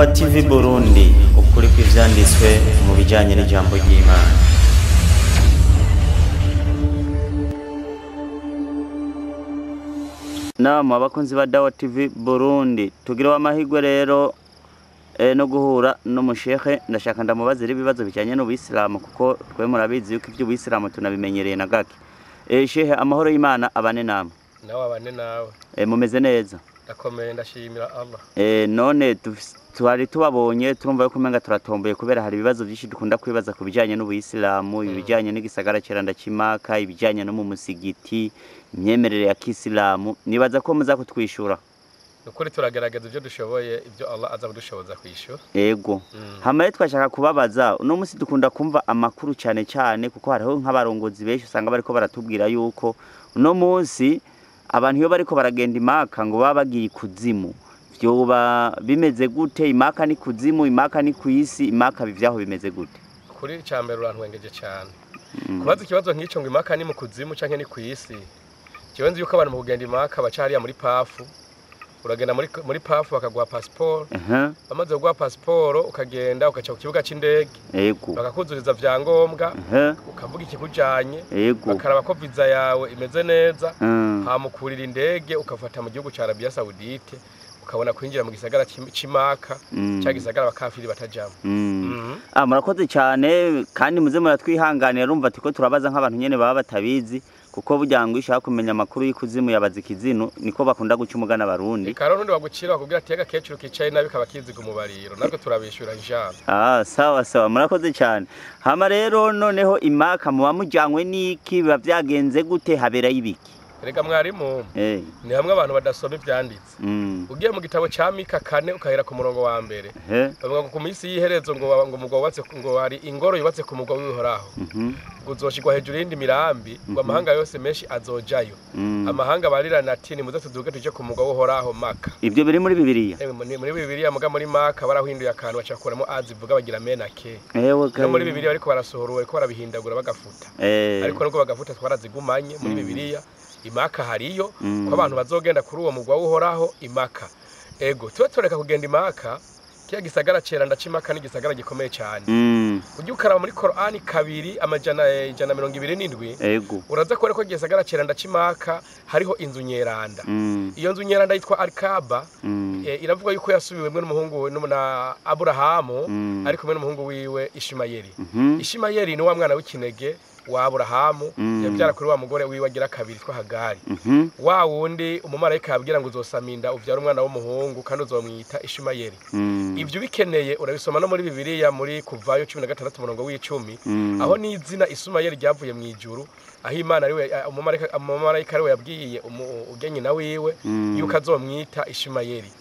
Umva TV Burundi, ukuri kw'ivyanditswe mu bijanye n'ijambo ry'Imana. Nama abakunzi ba Dawa TV Burundi, tugira amahirwe rero no guhura n'umushehe. Ndashaka ndamubaza ibibazo bijanye n'ubuyisilamu kuko twe murabizi yuko iby'ubuyisilamu tunabimenyereye na gake. Shehe, amahoro y'Imana abane namwe. Nawe abane nawe. Mumeze neza? Ndakomeye ndashimira Allah. None twari tubabonye turumva yuko umenga turatomboye kubera hari ibibazo byinshi dukunda kwibaza ku bijanye n'ubuyisilamu, ibijanye n'igisagara cyeranda cy'Imaka, ibijanye no mu musigiti, imyemerere ya Kisilamu. Nibaza ko muza kutwishura. Nukuri turagerageza ibyo dushoboye, ibyo Allah aza kudushoboza kwishura. Yego. Hamaye twashaka kubabaza, uno musi dukunda kumva amakuru cyane cyane kuko hariho nk'abarongozi benshi usanga bariko baratubwira yuko uno musi abantu iyo bariko baragenda Imaka ngo baba bagiye kuzimu. Vyoba bimeze gute? Imaka ni kuzimu, Imaka ni kwisi, Imaka bivyaho bimeze gute? Kuri cyambere urantwengeje cyane. Kubaza ikibazo nk'ico ngo Imaka ni mu kuzimu canke ni kwisi. Jewe nzi yuko abantu mu kugenda Imaka baca hariya muri pafu. Uragenda muri pafu bakaguha passport. Bamaze kuguha passport ukagenda ukaca ku kibuga c'indege. Yego. Bakakuzuriza vyangombwa. Ukavuga ikikujanye. Bakaraba ko visa yawe imeze neza. Hamukurira indege ukafata mu gihugu ca Arabia Saudite. Ukabona kwinjira mu gisagara c'Imaka cya gisagara bakafiri batajamo. Murakoze cyane kandi muze muratwihanganira, urumva tiko turabaza nk'abantu nyene baba batabizi kuko burya ngo ishaka kumenya amakuru y'ikuzimu yabaza ikizinu niko bakunda guca umugana Barundi. Karo nundi wagucira bakubwira tega kecuru kicaye nabi kabakiziga umubariro natwe turabishura inshallah. Sawa murakoze cyane. Hama rero noneho Imaka muba mujanywe n'iki, biba vyagenze gute, habera y'ibiki? Rega mwarimu, ni hamwe abantu badasoma ivyanditse. Ugiye mu gitabo ca Mika 4 ukahera ku murongo wa mbere. Bavuga ku minsi yiherezo ngo umugwa wubatse ngo ari ingoro yubatse ku mugwa w'ihoraho. Uzoshigwa hejuru y'indi mirambi ngo amahanga yose menshi azojayo. Amahanga barirana ati ni muze tuduge tuje ku mugwa w'ihoraho Maka. Ibyo biri muri Bibiliya? Muri Bibiliya muga muri Maka barahinduye akantu bacakuramo azivuga bagira menake. No muri Bibiliya ariko barasohora ariko barabihindagura bagafuta. Ariko nubwo bagafuta twarazigumanye muri Bibiliya. Imaka hariyo ko abantu bazogenda kuri uwo mugwa w'uhoraho Imaka. Ego tuwe tureka kugenda Imaka, kiya gisagara ceranda c'Imaka ni gisagara gikomeye cyane. Ujye ukaraba muri Qur'ani 2:127. Ego uraza kore ko gisagara ceranda c'Imaka hariho inzu nyeranda. Iyo nzu nyeranda yitwa Al-Kaaba. Iravuga yuko yasubiwemwe n'umuhungu na Aburahamu ariko mwe n'umuhungu wiwe Ishimayeli. Ishimayeli ni wa mwana w'ikinege wa Aburahamu yabyara kuri wa mugore wiwe agira kabiri twa Hagari. Wa wundi umumarayika yabwira ngo uzosaminda uvyara umwana w'umuhungu kandi uzomwita Ishimayeli. Ibyo bikeneye urabisoma no muri Bibiliya muri Kuvayo 16 murongo w'10 aho ni izina Ishimayeli ryavuye mu ijuru, aho Imana ari we umumarayika ari we yabwiye ugenyi na wiwe yuko azomwita Ishimayeli.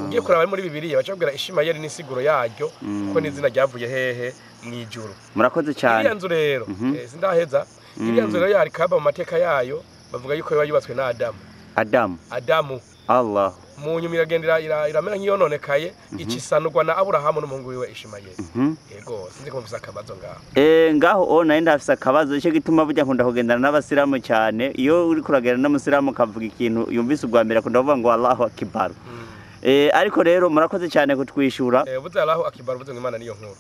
Ugiye kuraba muri Bibiliya bacabwira Ishimayeli ni siguro yaryo ko ni izina ryavuye hehe mwijuru. Murakoze cyane. Iriya nzu rero sindaheza. Iriya nzu rero yari Kaaba mu mateka yayo bavuga yuko yubatswe na Adamu. Allah. Mu nyuma iragendera iramera nk'iyononekaye ikisanurwa na Aburahamu n'umuhungu wiwe Ishimayeli. Yego sinzi ko mvuza akabazo ngaho. Ngaho naenda afisa akabazo cyo gituma burya nkunda kugendana n'abasilamu cyane. Iyo uri kuragenda n'umusilamu kavuga ikintu yumvise ubwa mbere akunda kuvuga ngo Allahu Akbar. Ariko rero murakoze cyane kutwishura. Buze Allahu Akbar buze Imana niyo nkuru.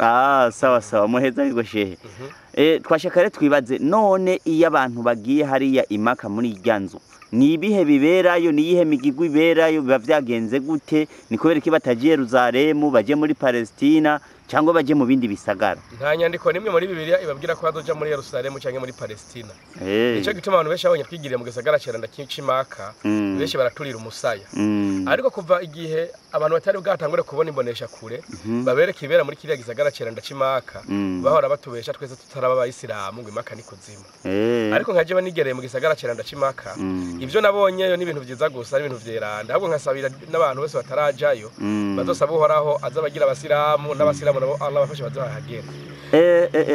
Sawa muheza bigo shehe. Twashaka rero twibaze none iyo abantu bagiye hariya Imaka muri iryanzu ni ibihe biberayo, ni yihe migigwi iberayo, biba vyagenze gute? Ni kubera iki batagiye Yerusalemu baje muri Palestina cyangwa baje mu bindi bisagara? Nta nyandiko nimwe muri Bibiliya ibabwira ko bazoja muri Yerusalemu cyangwa muri Palestina. Nico gituma abantu benshi abonye twigiriye mu gisagara cyeranda c'Imaka benshi baraturira umusaya. Ariko kuva igihe abantu batari bwatangure kubona imbonesha kure babereka ibera muri kiriya gisagara cyeranda c'Imaka bahora batubesha twese tutaraba abayisilamu ngo Imaka ni kuzimu. Ariko nkaje banigereye mu gisagara cyeranda c'Imaka ivyo nabonyeyo ni ibintu vyiza gusa, ari ibintu vyeranda. Ahubwo nkasabira n'abantu bose batarajayo bazosaba uhoraho azabagira abasilamu n'abasilamu nabo Allah bafashe bazahagera.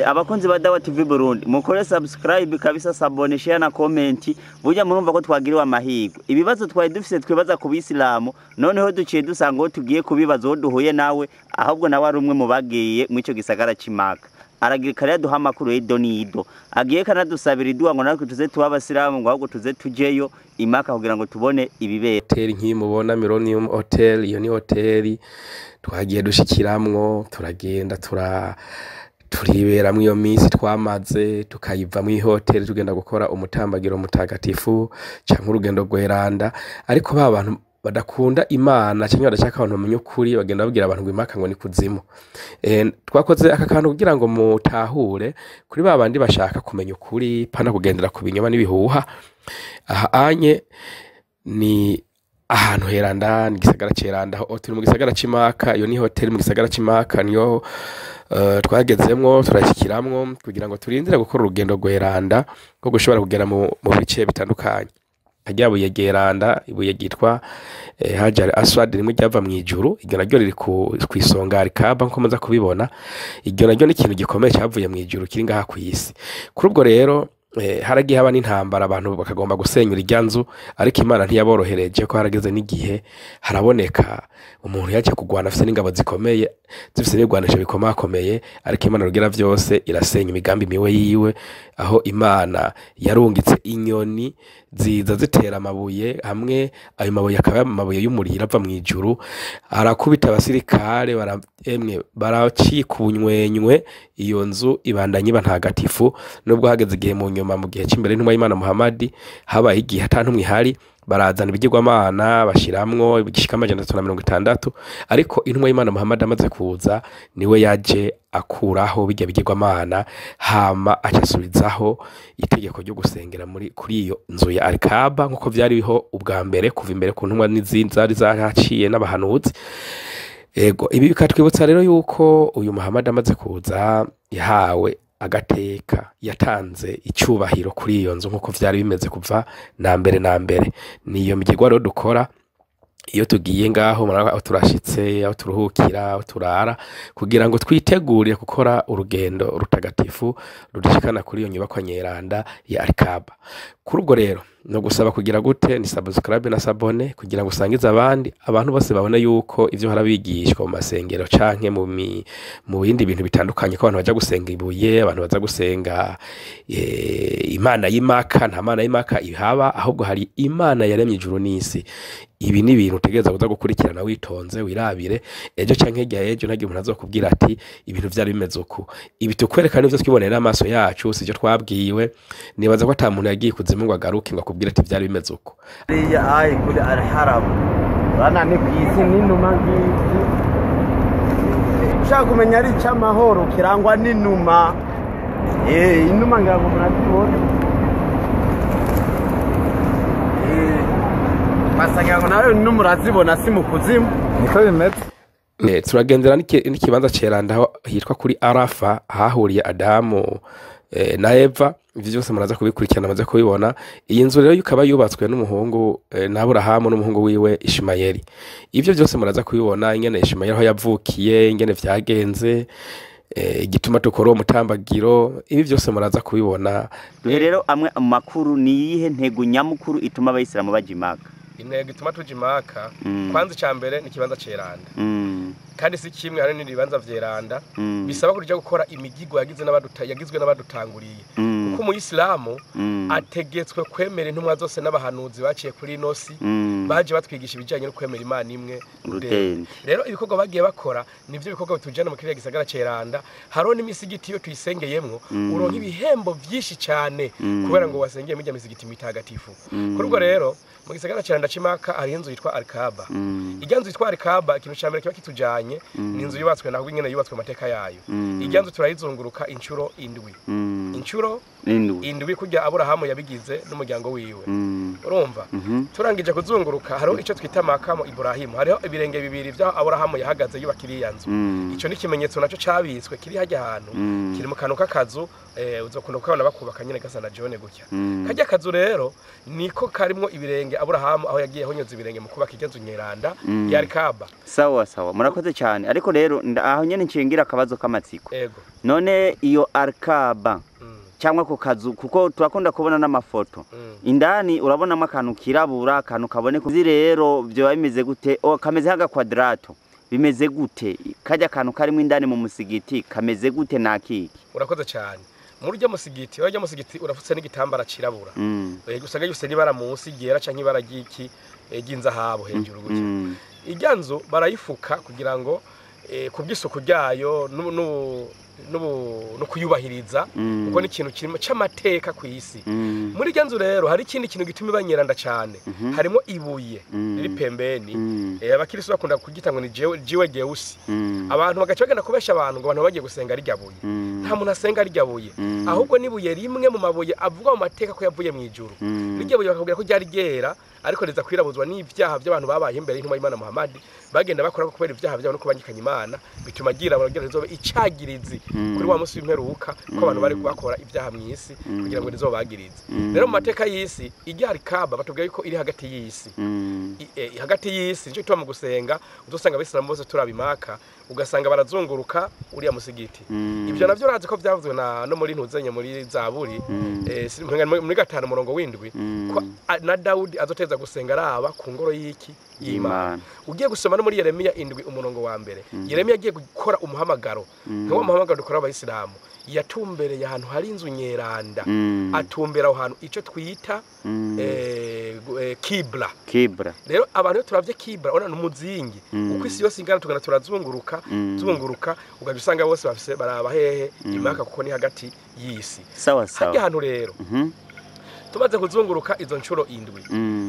Abakunzi ba Dawa TV Burundi mukore subscribe kabisa, sabone, share na comment. Burya murumva ko twagiriwe amahirwe. Ibibazo twari dufise twibaza ku bisilamu noneho duciye dusanga tugiye kubibazo duhuye nawe, ahubwo nawe ari umwe mu bagiye mu ico gisagara c'Imaka. aragira kare duha amakuru y'idonido agiye kanadusabira iduwa ngo natwe tuze tuba abasilamu ngo ahubwo tuze tujeyo imaka kugira ngo tubone ibibera hoteli nk'iyi mubona Millennium Hotel iyo ni hoteli twagiye dushikiramwo turagenda turiberamwo iyo minsi twamaze tukayiva mu hoteli tugenda gukora umutambagiro mutagatifu canke urugendo rweranda ariko ba bantu badakunda imana cyangwa badashaka abantu bamenye ukuri bagenda babwira abantu ngo imaka ngo ni kuzimu twakoze aka kantu kugira ngo mutahure kuri ba bandi bashaka kumenya ukuri pana kugendera ku binyoma n'ibihuha aha anye ni ahantu heranda ni gisagara ceranda aho turi mu gisagara c'Imaka iyo ni hotel mu gisagara c'Imaka niyo twagezemwo turashikiramwo kugira ngo turindire gukora urugendo rweranda ko gushobora kugera mu bice bitandukanye Hajabuye geranda ibuye gitwa Hajar Aswad rimwe ryava mu ijuru iryo naryo riri ku isonga Al-Kaaba nko muza kubibona iryo naryo ni ikintu gikomeye cyavuye mu ijuru kiri ngaha ku isi kuri ubwo rero haragiye haba n'intambara abantu bakagomba gusenyura iryanzu ariko Imana ntiyaborohereje ko harageze n'igihe haraboneka umuntu yaje kugwana afite n'ingabo zikomeye zifite n'igwanisha bikomakomeye ariko Imana rugira vyose irasenya imigambi miwe yiwe aho Imana yarungitse inyoni ziza zitera amabuye hamwe ayo mabuye akaba amabuye y'umuriro ava mu ijuru arakubita abasirikare baracikunywenywe iyo nzu ibandanye bantagatifu nubwo hageze igihe mu nyuma mu gihe cy'imbere n'umwa Imana Muhammad habaye igihe atantumwe hari barazana ibigirwamana bashiramwo igishika 360 ariko intumwa y'Imana Muhammad amaze kuza niwe yaje akuraho bijya bigirwamana hama acasubizaho itegeko ryo gusengera kuri iyo nzu ya Al-Kaaba nkuko vyari biho ubwa mbere kuva imbere ku ntumwa n'izindi zari zahaciye n'abahanuzi ego ibi bikatwibutsa rero yuko uyu Muhammad amaze kuza yahawe agateka yatanze icyubahiro kuri iyo nzu nkuko vyari bimeze kuva na mbere niyo migirwa rero dukora iyo tugiye ngaho aho turashitse aho turuhukira aho turara kugira ngo twitegurire gukora urugendo rutagatifu rudishikana kuri iyo nyubako nyeranda ya Al-Kaaba kuri ubwo rero no gusaba kugira gute ni subscribe na sabone kugira ngo usangize abantu bose babone yuko ivyo harabigishwa mu masengero canke mu bindi bintu bitandukanye ko abantu baja gusenga ibuye abantu baza gusenga Imana y'Imaka nta Mana y'Imaka ihaba ahubwo hari Imana yaremye ijuru n'isi ibi ni ibintu utegereza kuza gukurikirana witonze wirabire ejo canke ejo ntagiye umuntu azokubwira ati ibintu vyari bimeze uko ibi tukwerekana ivyo twibonera amaso yacu sivyo twabwiwe nibaza ko ata muntu yagiye kuzimu ngo agaruke ngo akubwire ati vyari bimeze uko ya ay kuri Al-Haram bana ni kwisi n'inuma ngiki ushaka kumenya ari cy'amahoro kirangwa n'inuma inuma ngaho muratubona basanga nawe n'umurazibona si mu kuzimu niko bimeze turagendera n'ikibanza ceranda aho hitwa kuri Arafa hahuriye Adamu na Eva ivyo byose muraza kubikurikirana maze kubibona iyi nzu rero yukaba yubatswe n'umuhungu na Aburahamu n'umuhungu wiwe Ishimayeli ivyo byose muraza kubibona ingene Ishimayeli aho yavukiye ingene vyagenze igituma tukora umutambagiro ibi byose muraza kubibona rero amwe makuru ni yihe ntego nyamukuru ituma abayisilamu bajimaka intego ituma tujimaka kwanza cyambere ni kibanza ceranda kandi si kimwe hari n'ibibanza vyeranda bisaba kurya gukora imigigo yagizwe n'abadutanguriye kuko mu Islamu ategetswe kwemera intumwa zose n'abahanuzi baciye kuri inosi baje batwigisha ibijanye no kwemera Imana imwe rero ibikorwa bagiye bakora nivyo bikorwa bitujana mu kiriya gisagara ceranda haro n'imisigiti yo tuyisengeyemwo uronka ibihembo vyinshi cyane kubera ngo wasengeye mu misigiti mitagatifu kuri ubwo rero mu gisagara ceranda c'Imaka ari inzu yitwa Al-Kaaba iryanzu yitwa Al-Kaaba ikintu cyambere kiba kitujanye ni inzu yubatswe naho ingene yubatswe amateka yayo iryanzu turayizunguruka inshuro indwi kujya Aburahamu yabigize n'umuryango wiwe urumva turangije kuzunguruka haro ico twita makamo Ibrahim hariho ibirenge bibiri bya Aburahamu yahagaze yubakira iyanzu ico ni kimenyetso naco cabitswe kiri hajya ahantu kiri mu kantu k'akazu uzokunda kubona bakubaka nyene gasa na Jone gutya kajya kazu rero niko karimo ibirenge Aburahamu aho yagiye honyoza ibirenge mu kubaka iryanzu nyeranda ya Al-Kaaba sawa murakoze cyane ariko rero aho nyene nshingira akabazo k'amatsiko none iyo Al-Kaaba cyangwa ku kazu kuko turakunda kubona n'amafoto indani urabonamo akantu kirabura akantu kabone kuzi rero byo bimeze gute kameze haga kwadrato bimeze gute kajya kantu karimo indani mu musigiti kameze gute nakiki urakoze cyane muri ryo musigiti urafutse n'igitambara cirabura usanga yose nibara munsi yera canke ibara ryiki ry'inzahabu hejuru gutyo iryanzu barayifuka kugira ngo kubw'isuku ryayo no kuyubahiriza kuko ni ikintu kirimo c'amateka ku isi muri ryanzu rero hari ikindi kintu gituma ibanyeranda cyane harimo ibuye riri pembeni abakirisu bakunda kugita ngo ni jiwe geusi abantu bagaca bagenda kubesha abantu ngo abantu bagiye gusenga rirya buye nta muntu asenga rirya buye ahubwo nibuye rimwe mu mabuye avuga mu mateka ko yavuye mu ijuru rirya buye bakabwira ko ryari ryera ariko riza kwirabuzwa n'ivyaha by'abantu babaye imbere y'intumwa y'Imana Muhammad bagenda bakora ko kubera ivyaha byabo no kubangikanya Imana bituma gira baragira rizobe icagirizi kuri wa musi w'imperuka ko abantu bari bakora ivyaha mu isi kugira ngo rizobagirize rero mu mateka y'isi iryari Kaaba batubwiye ko iri hagati y'isi hagati y'isi nico tuma mu gusenga uzosanga abisiramu bose turabimaka ugasanga barazunguruka uriya musigiti ibyo navyo urazi ko byavuzwe no muri ntuzenye muri Zaburi muri 5 murongo w'indwi ko na Daudi azoteza gusenga araba ku ngoro y'iki y'Imana ugiye gusoma no muri Yeremiya 7 umurongo wa mbere Yeremiya agiye gukora umuhamagaro nko muhamagaro dukora abayisilamu yatumbereye ahantu hari inzu nyeranda atumbera aho hantu ico twita kibla rero abantu turavye kibla ona n'umuzingi uko isi yose ingana tugana turazunguruka ugaje usanga bose bafise baraba hehe imaka kuko ni hagati y'isi sawa sawa hajya hantu rero tumaze kuzunguruka izo ncuro indwi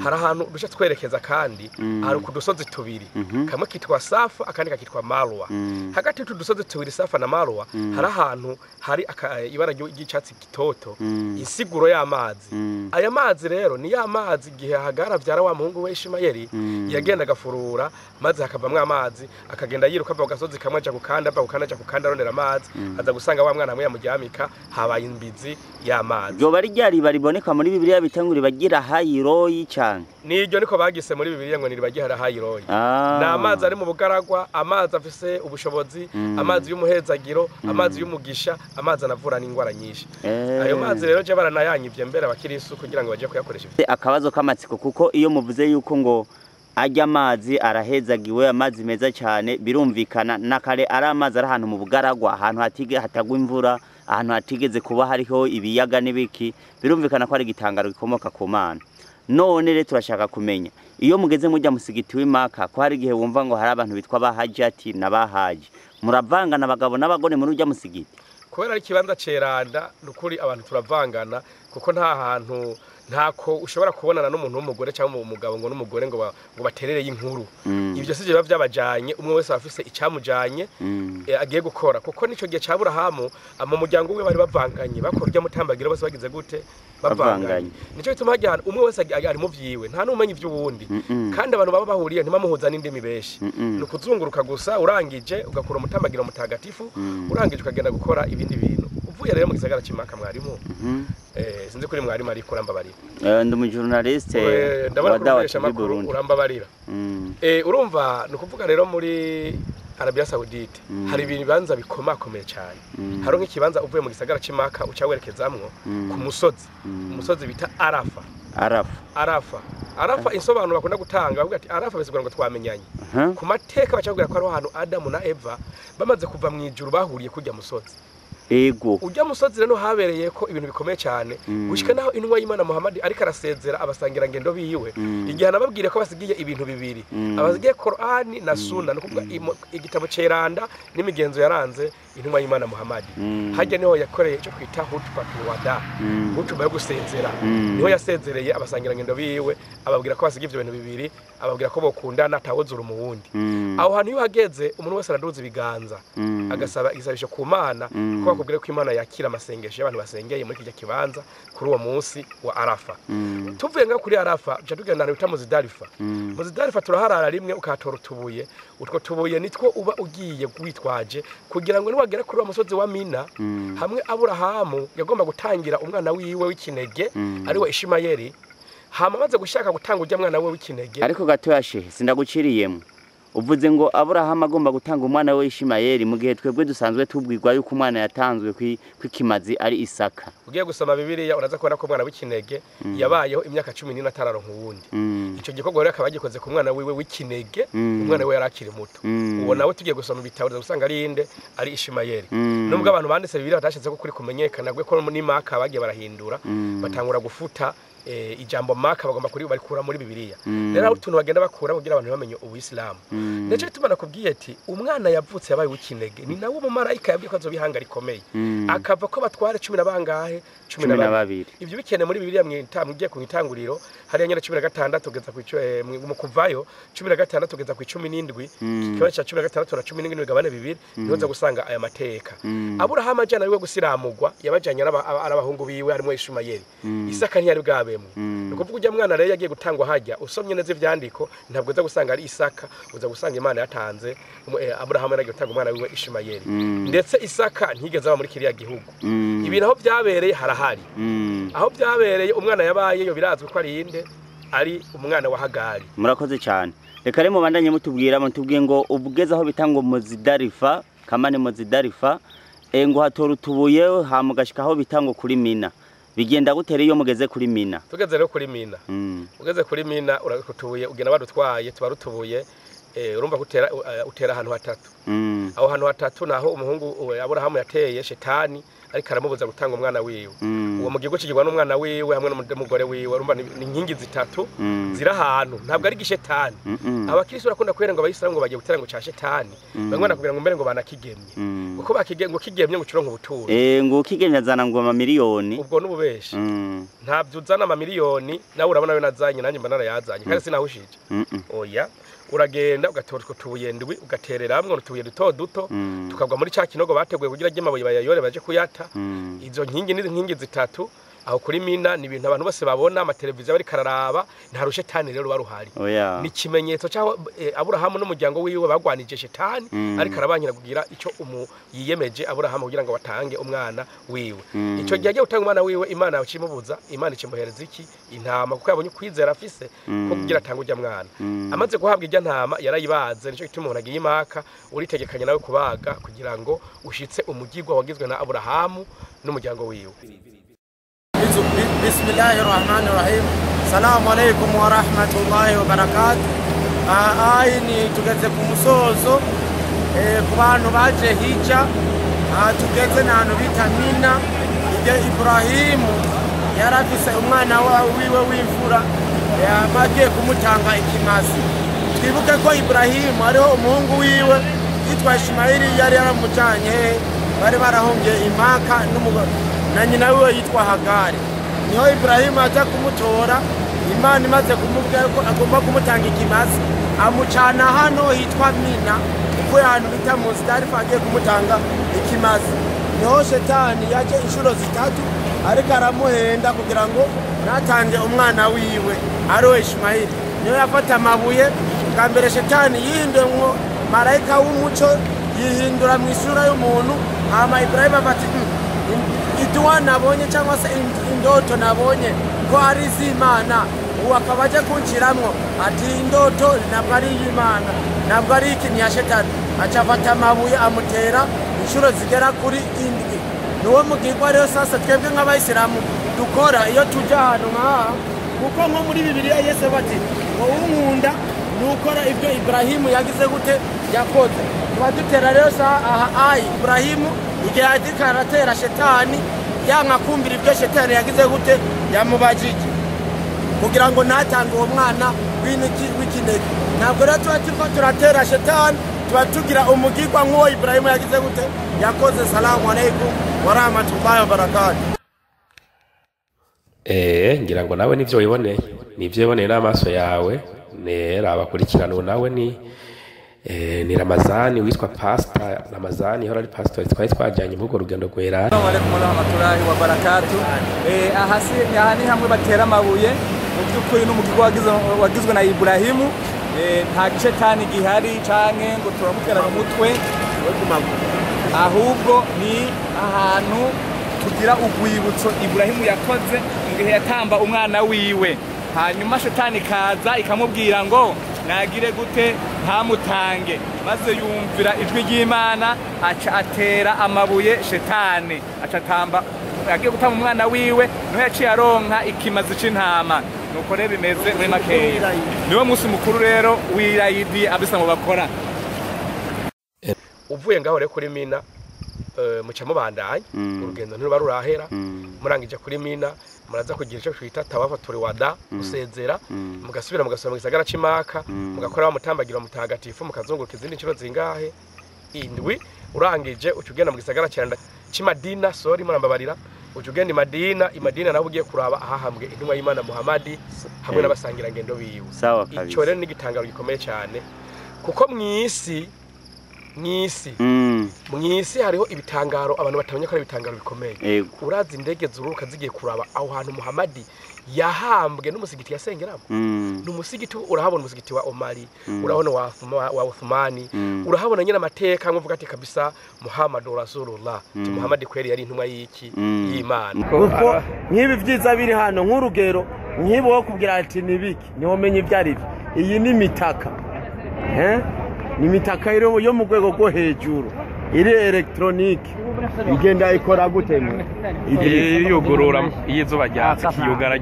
hari ahantu duce twerekeza kandi hari kudusozi tubiri kamwe kitwa Safa akandi kakitwa Marwa hagati y'udusozi tubiri Safa na Marwa hari ahantu hari ibara ry'icatsi gitoto insiguro y'amazi aya mazi rero ni y'amazi gihe hagara vyara wa muhungu we Ishimayeli yagenda gafurura maze hakavamwe amazi akagenda yiruka ava gasozi kamwe aja gukanda arondera amazi aza gusanga wa mwana hamwe yamuryamika habaye imbizi y'amazi byo bari ryari bariboneka muri Bibiliya bitanguri bagira hayiroyi cyane niryo niko bagise muri Bibiliya ngo niribagira hayiroyi na amazi ari mu bugaragwa amazi afise ubushobozi amazi y'umuhezagiro amazi y'umugisha amazi anavura n'ingwara nyinshi ayo mazi rero je baranayanyivye mbere abakirisu kugira ngo baje kuyakoresha akabazo k'amatsiko kuko iyo muvuze yuko ngo ajya amazi arahezagiwe amazi meza cyane birumvikana nakare ari amazi ari ahantu mu bugaragwa ahantu hatagwa imvura ahantu hatigeze kuba hariho ibiyaga n'ibiki birumvikana ko ari igitangaro gikomoka ku Mana none rero turashaka kumenya iyo mugeze mujya musigiti w'Imaka ko hari gihe wumva ngo hari abantu bitwa bahajati nabahaji muravangana abagabo n'abagore muri ujya musigiti kubera ari kibanza ceranda nukuri abantu turavangana kuko nta hantu ntako ushobora kubonana n'umuntu w'umugore cyangwa umugabo ngo n'umugore ngo baterereye inkuru ibyo sije biba byabajanye umwe wese afise icamujanye agiye gukora kuko nico gihe ca Aburahamu mu muryango we bari bavanganye bakorya mutambagiro bose bagize gute bavanganye nico bituma hajya umwe wese ari mu vyiwe nta n'umenye ivy'uwundi kandi abantu baba bahuriye ntibamuhuza n'indimi beshi no kuzunguruka gusa urangije ugakura mutambagiro mutagatifu urangije ukagenda gukora ibindi bintu uvuye rero mu gisagara c'Imaka mwarimu sinzi kuri mwarimu ari kuramba bari ndi mu journaliste wadawaje amakuru uramba barira urumva nukuvuga rero muri Arabia Saudite hari ibintu bibanza bikomakomeye cyane haro nk'ikibanza uvuye mu gisagara c'Imaka uca werekezamwo ku musozi bita Arafa insobanuro bakunda gutanga bavuga ati Arafa bisigura ngo twamenyanye ku mateka bacabwira ko ari ahantu Adamu na Eva bamaze kuva mu ijuru bahuriye kujya musozi ego ujya musozi rero habereye ko ibintu bikomeye cyane gushika naho intumwa y'Imana Muhammad ariko arasezera abasangira ngendo biwe igihe anababwire ko basigiye ibintu bibiri abasigiye Qur'ani na Sunna no kuvuga igitabo ceranda n'imigenzo yaranze intumwa y'Imana Muhammad hajya niho yakoreye cyo kwita hutbatul wada hutuba yo gusezera niho yasezereye abasangira ngendo biwe ababwira ko basigiye ibyo bintu bibiri ababwira ko bokundana atawuzura mu wundi aho hantu yuhageze umuntu wese araduza ibiganza agasaba igisabisho ku Mana ko bakubwira ko Imana yakira amasengesho y'abantu basengeye muri kijya kibanza kuri uwo munsi wa Arafa tuvuye nga kuri Arafa cyo tugenda bita Muzdalifa turaharara rimwe ukatora utubuye utwo tubuye nitwo uba ugiye gwitwaje kugira ngo niwagera kuri uwo musozi wa Mina hamwe Aburahamu yagomba gutangira umwana wiwe w'ikinege ari we Ishimayeli hama maze gushaka gutanga ujya mwana we w'ikinege ariko gato yashe sindaguciriyemo uvuze ngo Aburahamu agomba gutanga umwana we Ishimayeli mu gihe twebwe dusanzwe tubwirwa yuko umwana yatanzwe kwikimazi ari Isaka. Ugiye gusoma Bibiliya uraza kubona ko umwana w'ikinege yabayeho imyaka 14 atararonka uwundi. Ico gikorwa rero akaba gikoze ku mwana wiwe w'ikinege, umwana we yarakiri muto. Uwo nawe tugiye gusoma ibitabo usanga ari inde ari Ishimayeli. Nubwo abantu banditse Bibiliya batashatse ko kuri kumenyekana gwe ko ni Maka bagiye barahindura batangura gufuta ijambo Maka bagomba kuri barikura muri Bibiliya. Rero utuntu bagenda bakura kugira abantu bamenye ubuyisilamu. Ndetse tumana kubwiye ati umwana yavutse yabaye w'ikinege ni nawo umumarayika yabwiye ko azobihanga rikomeye. Akava ko batware 10 bangahe 12. Ibyo bikene muri Bibiliya mwigiye ku itanguriro hari nyene 16 tugeza ku mu kuvayo 16 tugeza ku 17 kibazo cha 16 na 17 bigabane bibiri nihoza gusanga aya mateka. Aburahamu ajana wiwe gusiramugwa yabajanye n'abahungu biwe harimo Ishimayeli. Isaka ntiyari bwabemwe. Nukuvuga ujya mwana rero yagiye gutangwa hajya usomye neza ivyandiko ntabwo uza gusanga ari Isaka uza gusanga Imana yatanze Aburahamu yaragiye gutanga umwana wiwe Ishimayeli. Ndetse Isaka ntigeze aba muri kiriya gihugu. Ibintu aho byabereye harahari. Aho byabereye umwana yabaye yo birazwe ko ari inde ari umwana wa Hagari. Murakoze cyane. Reka rero mubandanye mutubwiye ngo ubugeze aho bitango Muzidarifa kamane Muzidarifa ngo hatora utubuye hamugashika aho bitango kuri Mina. Bigenda gutera iyo mugeze kuri Mina. Tugeze rero kuri Mina. Ugeze kuri Mina urakutubuye ugena badutwaye tubarutubuye urumva utera ahantu hatatu. Aho hantu hatatu naho umuhungu Aburahamu yateye Shetani ariko aramubuza gutanga umwana wiwe. Uwo mugigo kigirwa n'umwana wiwe hamwe n'umugore wiwe urumva ni inkingi zitatu zira ahantu ntabwo ari gishetani. Abakristo bakunda kwera ngo abayisilamu ngo bagiye gutera ngo ca Shetani bangwana kugira ngo mbere ngo banakigemye uko bakigemye ngo kigemye ngo cironka ubuturo ngo kigemye azana ngo amamiliyoni ubwo n'ububeshi ntabyo uzana amamiliyoni nawe urabona we nazanye nanjye mba narayazanye kandi sinahushije oya uragenda ugatora utubuye ndwi ugaterera hamwe utubuye duto duto tukagwa muri ca kinogo bateguye kugira ry'amabuye bayayore baje kuyata izo nkingi n'inkingi zitatu aho kuri Mina ni ibintu abantu bose babona amateleviziyo bari kararaba nta rushetani rero baruhari ni kimenyetso cyaho Aburahamu n'umuryango wiwe bagwanije Shetani ariko arabanyira kugira ico yiyemeje Aburahamu kugira ngo batange umwana wiwe ico gihe agiye gutanga umwana wiwe Imana yacimubuza Imana ikimuhereza iki intama kuko yabonye kwizera afise ko kugira atanga ujya mwana amaze guhabwa ijya ntama yarayibaze nico gituma umuntu agiye Maka uritegekanye nawe kubaga kugira ngo ushitse umugirwa wagizwe na Aburahamu n'umuryango wiwe. Bismillahirrahmanirrahim. Assalamu alaikum wa rahmatullahi wa barakatuh. Ni tugeze ku musozo ku bantu baje hija tugeze n'ahantu bita Mina. Igihe Ibrahimu yarafise umwana wiwe w'imfura bagiye kumutanga ikimazi. Twibuke ko Ibrahimu ariho umuhungu wiwe yitwa Ishimayeli yari yaramujanye bari barahongeye Imaka na nyina wiwe yitwa Hagari. Niho Ibrahimu aja kumutora Imana imaze kumubwira ko agomba kumutanga ikimazi amucana hano hitwa Mina uko ahantu bita Muzidarifa agiye kumutanga ikimazi. Niho Shetani yaje inshuro zitatu ariko aramuhenda kugira ngo natange umwana wiwe ariwe Ishimayeli. Niho yafata amabuye bwa mbere Shetani yihindemwo marayika w'umuco yihindura mu isura y'umuntu hama Ibrahimu afata iduwa nabonye cyangwa se indoto nabonye ko ari iz'Imana ubu akaba aje kunshyiramwo ati indoto ntabwo ari iy'Imana ntabwo ari ikintu ya Shetani aca afata amabuye amutera inshuro zigera kuri 7. Niwo mugirwa rero sasa twebwe nk'abayisilamu dukora iyo tujya ahantu nk'aha kuko nko muri Bibiliya Yesu bati ngo unkunda nukora ibyo Ibrahimu yagize gute yakoze. Badutera rero aha Ibrahimu igihe adikaratera Shetani yanga kumbira ibyo Shetani yagize gute yamubajije kugira ngo natange uwo mwana w'ikinege. Ntabwo rero tuba turatera Shetani tuba tugira umugirwa nk'uwo Ibrahimu yagize gute yakoze. Salamu alaikum wa rahmatullahi wa barakatuh. Ngira ngo nawe nivyo wiboneye n'amaso yawe nera abakurikirana nawe ni Ramazani witwa Pastor Ramazani hora ari pastor twajyanye mu rugendo rwera. Assalamu alaikum wa rahmatullahi wa barakatuh. Ahasi yani hamwe batera amabuye mu byukuri n'umugirwa wagizwe na Ibrahimu nta gishetani gihari canke ngo turamutera mu mutwe ahubwo ni ahantu tugira ugwibutso Ibrahimu yakoze mu gihe yatamba umwana wiwe hanyuma Shetani kaza ikamubwira ngo nagire gute ntamutange maze yumvira ijwi ry'Imana aca atera amabuye shetani aca tamba agiye gutama umwana wiwe no yaciye aronka ikimazi c'intama nuko rero bimeze muri makeya niwo musi mukuru rero w'Irayidi abisilamu bakora uvuye ngaho rero kuri Mina muca mubandanya urugendo ntiruba rurahera murangije kuri Mina muraza kugira ico twita tawafa turi wada gusezera mugasubira mugasoma mu gisagara c'Imaka mugakora bamutambagira mutagatifu mukazunguruka izindi ncuro zingahe indwi urangije ucugenda mu gisagara c'Madina murambabarira ucugenda Madina naho ugiye kuraba ahahambwe intumwa y'Imana Muhammad hamwe n'abasangira ngendo biwe ico rero ni igitangaro gikomeye cyane kuko mwisi hariho ibitangaro abantu batabonye ko ari ibitangaro bikomeye urazi indege zuruka zigiye kuraba aho hantu Muhammad yahambwe n'umusigiti yasengeramo n'umusigiti urahabona umusigiti wa Omari urabona wa Uthmani urahabona nyine amateka nkuvuga ati kabisa Muhammad Rasulullah Muhammad kweri yari intumwa y'iki y'Imana kuko nkibi vyiza biri hano nk'urugero nkibo wo kubwira ati nibiki niho menye ivyari iyi ni mitaka ni mitaka iro yo mu rwego rwo hejuru iri electronique igenda ikora gute yugurura iyizuba ryatse kiyugara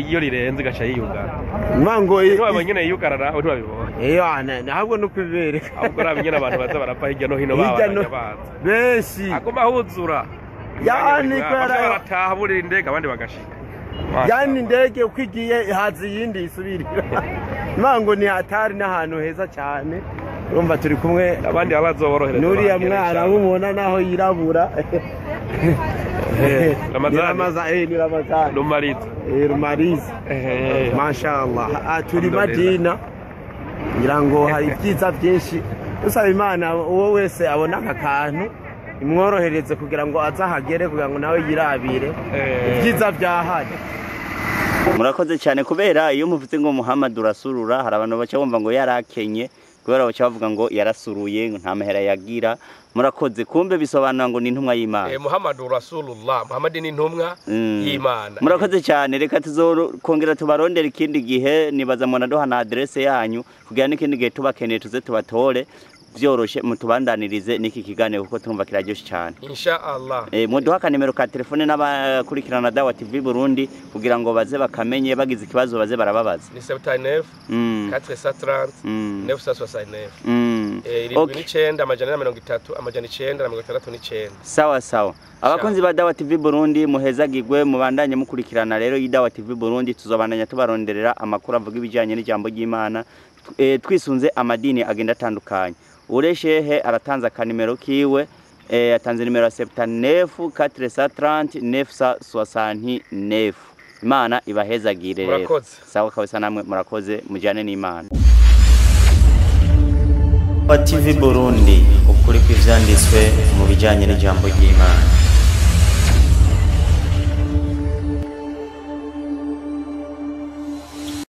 iyo rirenze gacha yiyugara mango nyine yugarara aho babibonye ntabwo no kwibereka ahubwo rabinyene abantu baza barapfa hirya no hino babanyabaza benshi agomba huzura yani kwara barataha buri indege abandi bagashika yani indege ukwigiye hazi yindi isubirira mango ni hatari n'ahantu heza cyane urumva turi kumwe abandi abazoborohereza nuriya mwana mubona naho yirabura Ramazan Rumariza mashallah turi Madina ngira ngo hari ibyiza byinshi usaba Imana uwo wese abona aka kantu imworohereze kugira ngo azahagere kugira ngo nawe yirabire ibyiza byahari murakoze cyane kubera iyo muvuze ngo Muhammad Rasulullah hari abantu baca bumva ngo yarakenye kubera baca bavuga ngo yarasuruye nta mahera yagira murakoze kumbe bisobanura ngo ni intumwa y'Imana Muhammad Rasulullah Muhammad ni intumwa y'Imana murakoze cyane reka tuzokongera tubarondera ikindi gihe nibaza mwana doha na adresse yanyu kugira n'ikindi gihe tubakeneye tuze tubatore byoroshe mutubandanirize niki kiganiro kuko turumva kiraryoshye cyane inshallah muduha ka nimero ka telefone n'abakurikirana Dawa TV Burundi kugira ngo baze bakamenye bagize ikibazo baze barababaza ni 79 430 969 9 amajana 30 amajana 969 sawa abakunzi ba Dawa TV Burundi muhezagirwe mubandanye mukurikirana rero y'Dawa TV Burundi tuzobandanya tubaronderera amakuru avuga ibijyanye n'ijambo ry'Imana twisunze amadini agenda atandukanye ureshehe aratanza akanimero kiwe atanze nimero 79 430 969 Imana ibahezagire rero sawa kabisa namwe murakoze mujyane n'Imana TV Burundi ukuri kw'ivyanditswe mu bijyanye n'ijambo ry'Imana